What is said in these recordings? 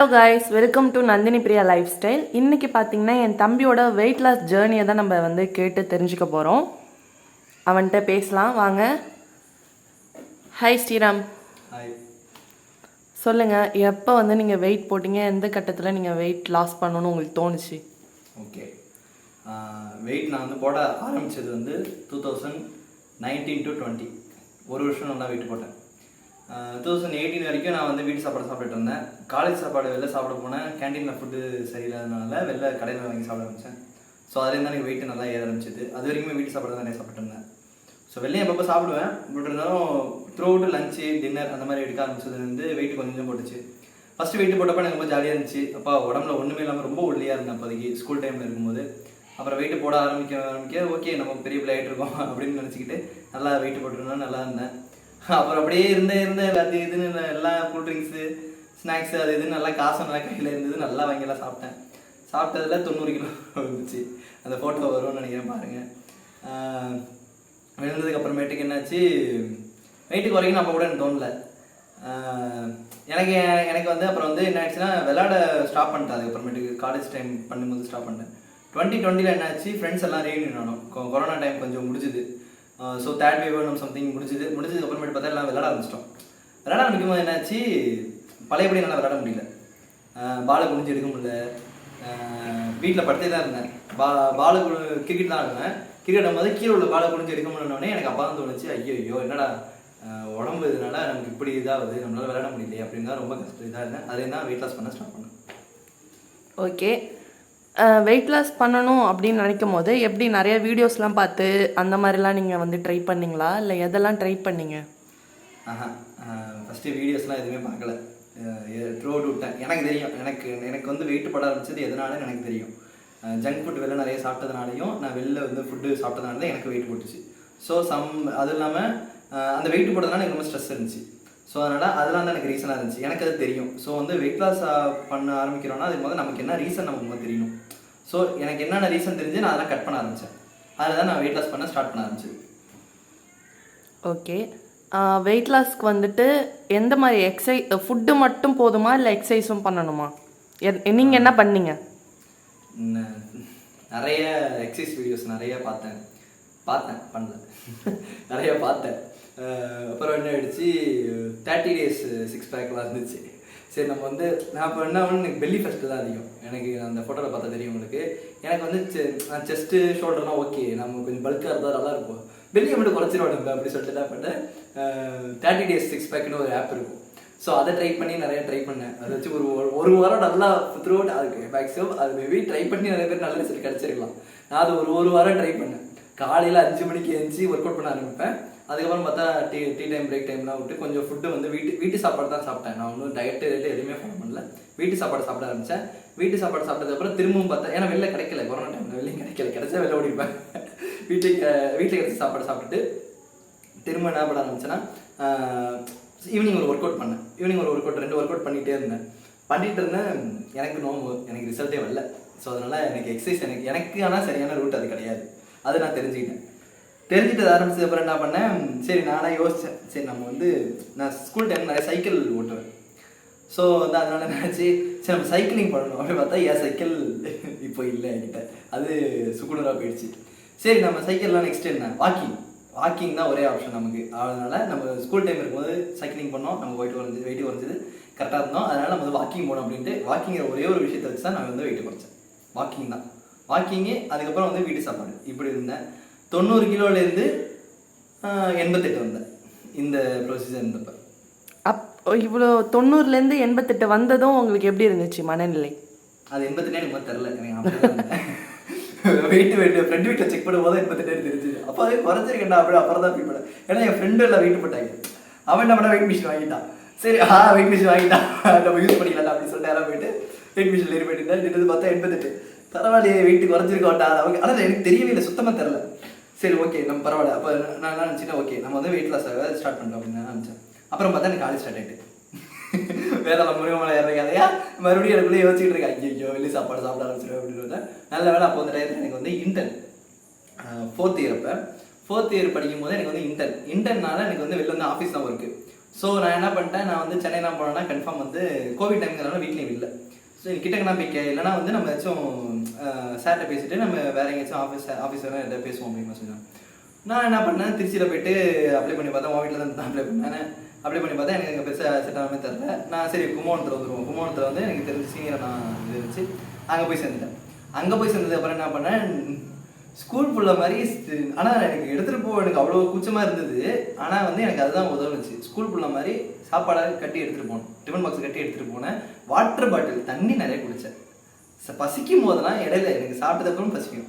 Hello guys, welcome to Nandini Priya life style. இன்றைக்கி பார்த்தீங்கன்னா என் தம்பியோட வெயிட் லாஸ் ஜேர்னியை தான் நம்ம கேட்டு தெரிஞ்சுக்க போகிறோம். அவன்கிட்ட பேசலாம் வாங்க. ஹாய் ஸ்ரீராம். ஹாய். சொல்லுங்கள், எப்போ நீங்கள் வெயிட் போட்டிங்க, எந்த கட்டத்தில் நீங்கள் வெயிட் லாஸ் பண்ணணும்னு உங்களுக்கு தோணுச்சு? ஓகே, வெயிட் நான் போட ஆரம்பித்தது 2019 to 20 ஒரு வருஷம் நல்லா வெயிட் போட்டேன். 2018 வரைக்கும் நான் வீட்டு சாப்பாடு சாப்பிட்டுட்டு இருந்தேன். காலேஜ் சாப்பாடு வெளில சாப்பிட போனேன். கேன்டீனில் ஃபுட்டு சரியில்லாதனால வெளில கடையில் வாங்கி சாப்பிட ஆரம்பித்தேன். ஸோ அதுலேருந்து எனக்கு வெயிட் நல்லா ஏற ஆரம்பிச்சிது. அது வரைக்குமே வீட்டு சாப்பாடு தான் நிறைய சாப்பிட்டு இருந்தேன். ஸோ வெளியே எப்பப்போ சாப்பிடுவேன். பட் இருந்தாலும் த்ரூ அவுட் லஞ்சு டின்னர் அந்த மாதிரி எடுக்க ஆரம்பிச்சதுலேருந்து வெயிட் கொஞ்சம் போட்டுச்சு. ஃபஸ்ட்டு வெயிட் போட்டப்போ எனக்கு ரொம்ப ஜாலியாக இருந்துச்சு. அப்போ உடம்புல ஒன்றுமே இல்லாமல் ரொம்ப ஒல்லியாக இருந்தேன் அப்போதைக்கு ஸ்கூல் டைமில் இருக்கும்போது. அப்புறம் வெயிட் போட ஆரம்பிக்க ஓகே நம்ம பெரிய பிள்ளை ஆகிட்டு இருக்கோம் அப்படின்னு நினச்சிக்கிட்டு நல்லா வெயிட் போட்டுருந்தோம், நல்லா இருந்தேன். அப்புறம் அப்படியே இருந்தேன் அது இதுன்னு எல்லாம் கூல் ட்ரிங்க்ஸு ஸ்நாக்ஸு அது இதுன்னு நல்லா காசு நல்லா கையில் இருந்தது, நல்லா வாங்கியெல்லாம் சாப்பிட்டேன். சாப்பிட்டதில் 90 கிலோ இருந்துச்சு. அந்த ஃபோட்டோ வரும்னு நினைக்கிறேன் பாருங்கள். விழுந்ததுக்கு அப்புறமேட்டுக்கு என்னாச்சு, வெயிட்டு குறைக்கணும் அப்போ கூட எனக்கு தோணலை. எனக்கு அப்புறம் என்ன ஆயிடுச்சுன்னா விளையாட ஸ்டாப் பண்ணிட்டேன். அதுக்கப்புறமேட்டுக்கு காலேஜ் டைம் பண்ணும்போது ஸ்டாப் பண்ணிட்டேன். 2020 என்னாச்சு, ஃப்ரெண்ட்ஸ் எல்லாம் ரீயூனியன் ஆனோம். கொரோனா டைம் கொஞ்சம் முடிஞ்சுது. ஸோ தேர்ட் வேவ் நம்ம சம்திங் முடிஞ்சதுக்கு அப்புறமேட்டு பார்த்தா எல்லாம் விளையாட ஆரம்பிச்சிட்டோம். விளையாட ஆரம்பிக்கும் போது என்னாச்சு, பழையபடி நல்லா விளையாட முடியல. பாலை குனிஞ்சு எடுக்க முடியல. வீட்டில் படுத்தே தான் இருந்தேன். பாலை கிரிக்கெட் தான் ஆடுவேன். கிரிக்கெட் ஆடும்போது கீழே உள்ள பாலை குனிஞ்சு எடுக்க முடியலன்னே எனக்கு அப்பா தான் தோணுச்சு, ஐயோ என்னடா உடம்பு இதனால நமக்கு இப்படி இதாகுது, நம்மளால விளையாட முடியலையே அப்படின்னு தான் ரொம்ப கஷ்டம் இதாக இருந்தேன். அதே தான் வெயிட் லாஸ் பண்ண ஸ்டார்ட் பண்ணேன். ஓகே, வெயிட் லாஸ் பண்ணணும் அப்படின்னு நினைக்கும் போது எப்படி நிறைய வீடியோஸ்லாம் பார்த்து அந்த மாதிரிலாம் நீங்கள் ட்ரை பண்ணிங்களா, இல்லை எதெல்லாம் ட்ரை பண்ணிங்க? ஃபஸ்ட்டு வீடியோஸ்லாம் எதுவுமே பார்க்கல, த்ரூ அவுட் விட்டேன். எனக்கு தெரியும், எனக்கு வெயிட் போட ஆரம்பிச்சது எதனாலன்னு எனக்கு தெரியும். ஜங்க் ஃபுட் வெளில நிறைய சாப்பிட்டதுனாலையும் நான் வெளில ஃபுட்டு சாப்பிட்டதுனால தான் எனக்கு வெயிட் போட்டுச்சு. ஸோ அது இல்லாமல் அந்த வெயிட் போட்டதுனால எனக்கு ரொம்ப ஸ்ட்ரெஸ் இருந்துச்சு. ஸோ அதெல்லாம் தான் எனக்கு ரீசனாக இருந்துச்சு. எனக்கு அது தெரியும். ஸோ வெயிட் லாஸ் பண்ண ஆரம்பிக்கிறோன்னா அதுக்கு முதல்ல நமக்கு என்ன ரீசன் நமக்கு தெரியணும். ஸோ எனக்கு என்னென்ன ரீசன் தெரிஞ்சு நான் அதெல்லாம் கட் பண்ண ஆரம்பித்தேன். அதில் தான் நான் வெயிட் லாஸ் பண்ண ஸ்டார்ட் பண்ண ஆரம்பிச்சது. ஓகே, வெயிட் லாஸ்க்கு எந்த மாதிரி ஃபுட்டு மட்டும் போதுமா இல்லை எக்ஸசைஸும் பண்ணணுமா? நீங்கள் என்ன பண்ணீங்க? நிறைய எக்ஸசைஸ் வீடியோஸ் நிறைய பார்த்தேன் பண்ணல நிறைய பார்த்தேன். அப்புறம் என்ன ஆயிடுச்சு, 30 days 6 பேக்லாம் இருந்துச்சு. சரி நம்ம நான் இப்போ என்ன எனக்கு பெல்லி ஃபஸ்ட்டு தான் அதிகம். எனக்கு அந்த ஃபோட்டோவில் பார்த்தா தெரியும் உங்களுக்கு. எனக்கு செஸ்ட்டு ஷோல்டர்லாம் ஓகே, நம்ம கொஞ்சம் பல்காக இருந்தால் நல்லா இருக்கும். பெல்லியை மட்டும் குறைச்சிருவானுங்க அப்படி சொல்லிட்டு என்ன பண்ணேன், 30 days 6 பேக்குன்னு ஒரு ஆப் இருக்கும். ஸோ அதை நிறைய ட்ரை பண்ணேன். அதை வச்சு ஒரு வாரம் நல்லா த்ரூ அவுட் அதுக்கு மேக்ஸிமம் அது மேபி ட்ரை பண்ணி நிறைய பேர் நல்ல ரிசல்ட் கிடச்சிருக்கலாம். நான் அது ஒரு வாரம் ட்ரை பண்ணேன். காலையில் 5 மணிக்கு எழுந்துச்சி ஒர்க் அவுட் பண்ண ஆரம்பிப்பேன். அதுக்கப்புறம் பார்த்தா டீ டைம் பிரேக் டைம்லாம் விட்டு கொஞ்சம் ஃபுட்டு வீட்டு சாப்பாடு தான் சாப்பிட்டேன். நான் ஒன்றும் டயட்டு எதுவுமே ஃபாலோ பண்ணல. வீட்டு சாப்பாடு சாப்பிட ஆரம்பித்தேன். வீட்டு சாப்பாடு சாப்பிட்டதுக்கப்புறம் திரும்பவும் பார்த்தா, ஏன்னா வெளில கிடைக்கல, கொரோனா டைமில் வெளியும் கிடைச்சா வெளில ஓடிப்பேன். வீட்டில் கிடைச்ச சாப்பாடு சாப்பிட்டுட்டு திரும்ப என்ன பண்ண ஆரம்பிச்சேன்னா, ஈவினிங் ஒரு ஒர்க் அவுட் பண்ணேன். ஈவினிங் ஒரு ஒர்க் அவுட் 2 ஒர்க் அவுட் பண்ணிகிட்டே இருந்தேன். எனக்கு ரிசல்ட்டே வரல. ஸோ அதனால் எனக்கு எக்ஸசைஸ் எனக்கு ஆனால் சரியான ரூட் அது கிடையாது. அது நான் தெரிஞ்சுக்கிட்டு ஆரம்பிச்சது அப்புறம் என்ன பண்ணேன், சரி நானாக யோசித்தேன், சரி நம்ம நான் ஸ்கூல் டைம் நிறைய சைக்கிள் ஓட்டுவேன். ஸோ அதனால என்னாச்சு, சரி நம்ம சைக்கிளிங் பண்ணணும் அப்படின்னு பார்த்தா என் சைக்கிள் இப்போ இல்லை என்கிட்ட. அது சுக்குனராக போயிடுச்சு. சரி நம்ம சைக்கிள்லாம் நெக்ஸ்ட் என்ன, வாக்கிங் தான் ஒரே ஆப்ஷன் நமக்கு. அதனால் நம்ம ஸ்கூல் டைம் இருக்கும்போது சைக்கிளிங் பண்ணோம், நம்ம வெயிட் குறைஞ்சது கரெக்டாக இருந்தோம். அதனால் நம்ம வாக்கிங் போகணும் அப்படின்ட்டு வாக்கிங்கிற ஒரே ஒரு விஷயத்தை வச்சு தான் நான் வெயிட் குறைச்சேன். வாக்கிங் தான். அதுக்கப்புறம் வீட்டு சாப்பாடு இப்படி இருந்தேன். 90 கிலோலேருந்து 88 வந்தேன் இந்த ப்ரொசீஜர் இருந்தப்போ. இவ்வளோ 90லேருந்து 88 வந்ததும் உங்களுக்கு எப்படி இருந்துச்சு மனநிலை? அது 88 எனக்கு தெரில. வெயிட் ஃப்ரெண்ட் வீட்டில் செக் பண்ணும் போது 88 தெரிஞ்சுது. அப்போ அது குறைஞ்சிருக்கேன்டா அப்புறம் தான் ஃபீல் பண்ணேன். ஏன்னா என் ஃப்ரெண்டு எல்லாம் வெயிட் போட்டாங்க. அவன் என்ன பண்ண வெயிட் மிஷின் வாங்கிட்டான். சரி வெயிட் மிஷின் வாங்கிட்டான், நம்ம யூஸ் பண்ணிக்கலாம் அப்படின்னு சொல்லிட்டு யாராவது போயிட்டு வெயிட் மிஷினில் ஏறி போயிட்டு இருந்தேன். பார்த்தா 88. பரவாயில்லையே வெயிட் குறைஞ்சிருக்கோட்டா அவங்க. ஆனால் எனக்கு தெரியவே இல்லை, சுத்தமாக தெரில. சரி ஓகே நம்ம பரவாயில்ல. அப்போ நான் நினச்சிட்டேன், ஓகே நம்ம வெயிட் லாஸ் ஆக ஸ்டார்ட் பண்ணுறோம் அப்படின்னு நினச்சேன். அப்புறம் பார்த்தா எனக்கு காலேஜ் ஸ்டார்ட் ஆகிட்டு வேலை முருகமலை ஏறதையா மறுபடியும் எனக்குள்ளே யோசிச்சுட்டு இருக்கேன், ஐயோ வெளியே சாப்பாடு சாப்பிட ஆரம்பிச்சிடும் அப்படின்னு. நல்ல வேலை அப்போ டயத்தில் எனக்கு இன்டர்ன் 4th இயர். அப்போ 4th இயர் படிக்கும் போது எனக்கு இன்டர்னால எனக்கு வெளில ஆஃபீஸ் தான் ஒர்க்கு. ஸோ நான் என்ன பண்ணிட்டேன், நான் வந்து சென்னை தான் போனேன்னா கன்ஃபார்ம் வந்து கோவிட் டைம்ங்கிறனால வீட்லேயும் இல்லை. ஸோ கிட்டக்க நம்பிக்கை இல்லைனா வந்து நம்ம ஏதாச்சும் சார்கிட்ட பேசிட்டு நம்ம வேற எங்கேயாச்சும் ஆஃபீஸ் வேறு எதாவது பேசுவோம் அப்படின்னு சொன்னாங்க. நான் என்ன பண்ணேன், திருச்சியில் போயிட்டு அப்ளை பண்ணி பார்த்தேன். உன் வீட்டில் தான் அப்ளை பண்ணேன். அப்ளை பண்ணி பார்த்தா எனக்கு எங்கள் பெருசாக செட் ஆகாமல் தெரில. நான் சரி கும்பகோணத்தில் வந்துடுவோம். கும்பகோணத்தில் வந்து எனக்கு தெரிஞ்ச சீனியரை நான் இது இருந்துச்சு, அங்கே போய் சேர்ந்துட்டேன். அங்கே போய் சேர்ந்ததுக்கப்புறம் என்ன பண்ணேன், ஸ்கூல் ஃபுல்லாக மாதிரி. ஆனால் எனக்கு எடுத்துகிட்டு போக எனக்கு அவ்வளோ கூச்சமாக இருந்தது. ஆனால் வந்து எனக்கு அதுதான் உதவுச்சு. ஸ்கூல் ஃபுல்லாக மாதிரி சாப்பாடை கட்டி எடுத்துகிட்டு போனேன், டிஃபன் பாக்ஸ் கட்டி எடுத்துகிட்டு போனேன். வாட்டர் பாட்டில் தண்ணி நிறைய குடித்தேன். பசிக்கும் போதெல்லாம் இடையில எனக்கு சாப்பிட்டதுக்கப்புறம் பசிக்கும்.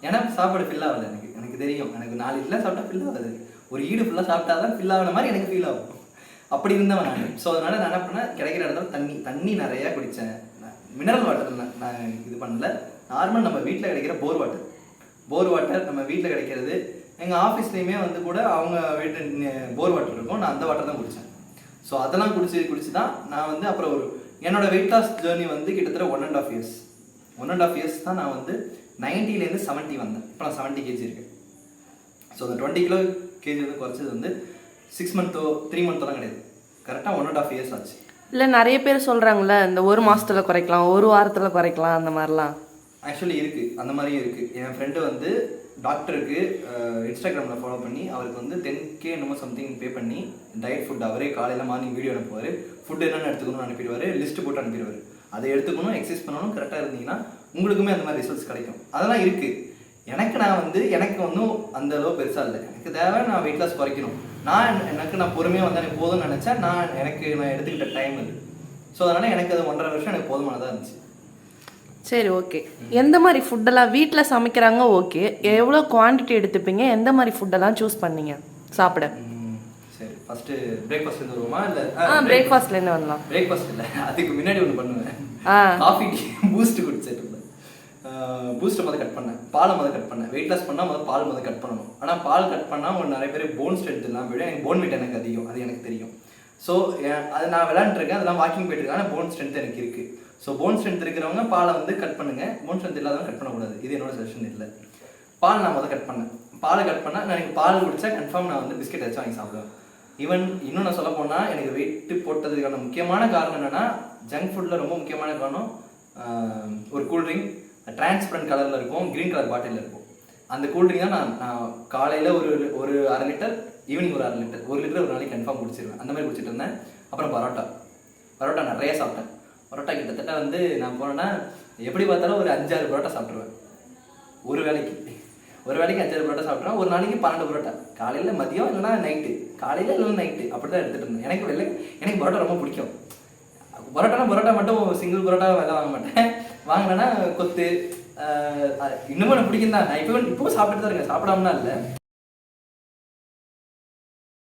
ஏன்னா சாப்பாடு ஃபில் ஆகலை. எனக்கு தெரியும், எனக்கு 4 இட்லாம் சாப்பிட்டா ஃபில் ஆகாது. ஒரு ஈடு ஃபுல்லாக சாப்பிட்டா தான் ஃபில் ஆகின மாதிரி எனக்கு ஃபீல் ஆகும். அப்படி இருந்தவன் நான். ஸோ அதனால் நான் என்ன பண்ணேன், கிடைக்கிற இடத்துல தண்ணி நிறையா குடித்தேன். மினரல் வாட்டர் நான் இது பண்ணல. நார்மல் நம்ம வீட்டில் கிடைக்கிற போர் வாட்டர் நம்ம வீட்டில் கிடைக்கிறது. எங்கள் ஆஃபீஸ்லேயுமே வந்து கூட அவங்க வீட்டு போர் வாட்டர் இருக்கும். நான் அந்த வாட்டர் தான் குடித்தேன். ஸோ அதெல்லாம் குடிச்சு தான் நான் வந்து அப்புறம் என்னோட வெயிட் லாஸ் ஜேர்னி வந்து கிட்டத்தட்ட 1.5 years. 1.5 years தான் நான் வந்து 90லேருந்து 70 வந்தேன். இப்போ நான் 70 kg இருக்கேன். ஸோ அந்த 20 kg வந்து குறைச்சது வந்து 6 monthோ 3 monthோலாம் கிடையாது. கரெக்டாக 1.5 years ஆச்சு. இல்லை நிறைய பேர் சொல்கிறாங்களே இந்த 1 மாதத்துல குறைக்கலாம், 1 வாரத்தில் குறைக்கலாம், அந்த மாதிரிலாம் ஆக்சுவலி இருக்குது. அந்த மாதிரியும் இருக்குது. என் ஃப்ரெண்டு வந்து டாக்டருக்கு இன்ஸ்டாகிராமில் ஃபாலோ பண்ணி அவருக்கு வந்து 10K என்னமோ சம்திங் பே பண்ணி டயட் ஃபுட் அவரே காலையில் மார்னிங் வீடியோ அனுப்புவார். ஃபுட் என்னென்னு எடுத்துக்கணும்னு அனுப்பிடுவார், லிஸ்ட்டு போட்டு அனுப்பிடுவார். அதை எடுத்துக்கணும், எக்ஸசைஸ் பண்ணணும், கரெக்டாக இருந்தீங்கன்னா உங்களுக்குமே அந்த மாதிரி ரிசல்ட்ஸ் கிடைக்கும். அதெல்லாம் இருக்குது. எனக்கு ஒன்றும் அந்த அளவு பெருசாக இல்லை. எனக்கு தேவை நான் வெயிட் லாஸ் குறைக்கணும். நான் பொறுமையாக வந்தால் எனக்கு போதும்னு நினச்சேன். நான் எடுத்துக்கிட்ட டைம் அது. ஸோ அதனால் எனக்கு அது 1.5 வருஷம் எனக்கு போதுமானதாக இருந்துச்சு. சரி, ஓகே. எந்த மாதிரி ஃபுட்டெல்லாம் வீட்டில் சமைக்கிறாங்க? ஓகே, எவ்வளோ குவான்டிட்டி எடுத்துப்பீங்க? எந்த மாதிரி ஃபுட்டெல்லாம் சூஸ் பண்ணீங்க சாப்பிட? சரி, ஃபஸ்ட்டு பிரேக்ஃபாஸ்ட்லேருந்து வருவோமா? இல்லை பிரேக்ஃபாஸ்ட்லேருந்து வரலாம். பிரேக்ஃபாஸ்ட் இல்லை, அதுக்கு முன்னாடி ஒன்று பண்ணுவேன். காஃபி டீ பூஸ்ட் குடிச்சிட்டு இருந்தேன். பூஸ்ட்டை முதல் கட் பண்ணேன், பாலை முதல் கட் பண்ணேன். வெயிட் லாஸ் பண்ணால் முதல் பால் முதல் கட் பண்ணணும். ஆனால் பால் கட் பண்ணால் நிறைய பேர் போன் ஸ்ட்ரென்த் இல்லாமல் போய்டும். எனக்கு போன் வெயிட் எனக்கு அதிகம், அது எனக்கு தெரியும். ஸோ அது நான் விளையாண்டுருக்கேன், அதெல்லாம் வாக்கிங் போயிட்டுருக்கேன். ஆனால் போன் ஸ்ட்ரென்த் எனக்கு இருக்குது. ஸோ போன் ஸ்ட்ரென்த் இருக்கிறவங்க பாலை வந்து கட் பண்ணுங்கள், போன் ஸ்ட்ரென்த் இல்லாதவங்க கட் பண்ணக்கூடாது. இது என்னோட சஜஷன் இல்லை. பால் நான் முதல் கட் பண்ணேன். பாலை கட் பண்ணால் நான் எனக்கு பால் குடித்தா கன்ஃபார்ம் நான் வந்து பிஸ்கெட் வச்சு வாங்கி சாப்பிடுவேன். இன்னும் நான் சொல்ல போனால் எனக்கு வெயிட்டு போட்டதுக்கான முக்கியமான காரணம் என்னென்னா, ஜங்க் ஃபுட்டில் ரொம்ப முக்கியமான காரணம் ஒரு கூல்ட்ரிங்க் டிரான்ஸ்பரண்ட் கலரில் இருக்கும், க்ரீன் கலர் பாட்டிலில் இருக்கும். அந்த கூல்ட்ரிங்க் தான் நான் காலையில் ஒரு 1/2 லிட்டர், ஈவினிங் ஒரு 1/2 லிட்டர், 1 லிட்டர் ஒரு நாளைக்கு கன்ஃபார்ம் குடிச்சிருவேன். அந்த மாதிரி குடிச்சிட்டு இருந்தேன். அப்புறம் பரோட்டா நிறைய சாப்பிட்டேன். பரோட்டா கிட்டத்தட்ட வந்து நான் போனேன்னா எப்படி பார்த்தாலும் ஒரு 5-6 பரோட்டா சாப்பிட்ருவேன். ஒரு வேளைக்கு 5-6 பரோட்டா சாப்பிட்ருவேன். ஒரு நாளைக்கு 12 பரோட்டா, காலையில் மதியம் இல்லைனா நைட்டு, காலையில் இல்லைனா நைட்டு, அப்படி தான் எடுத்துகிட்டு இருந்தேன். எனக்கு பரோட்டா ரொம்ப பிடிக்கும். பரோட்டா மட்டும் சிங்கிள் பரோட்டா வேலை வாங்க மாட்டேன். வாங்கினேன்னா கொத்து இன்னமும் எனக்கு பிடிக்கும் தான். நான் இப்போவும் சாப்பிட்டு தான் இருக்கேன், சாப்பிடாமலாம் இல்லை.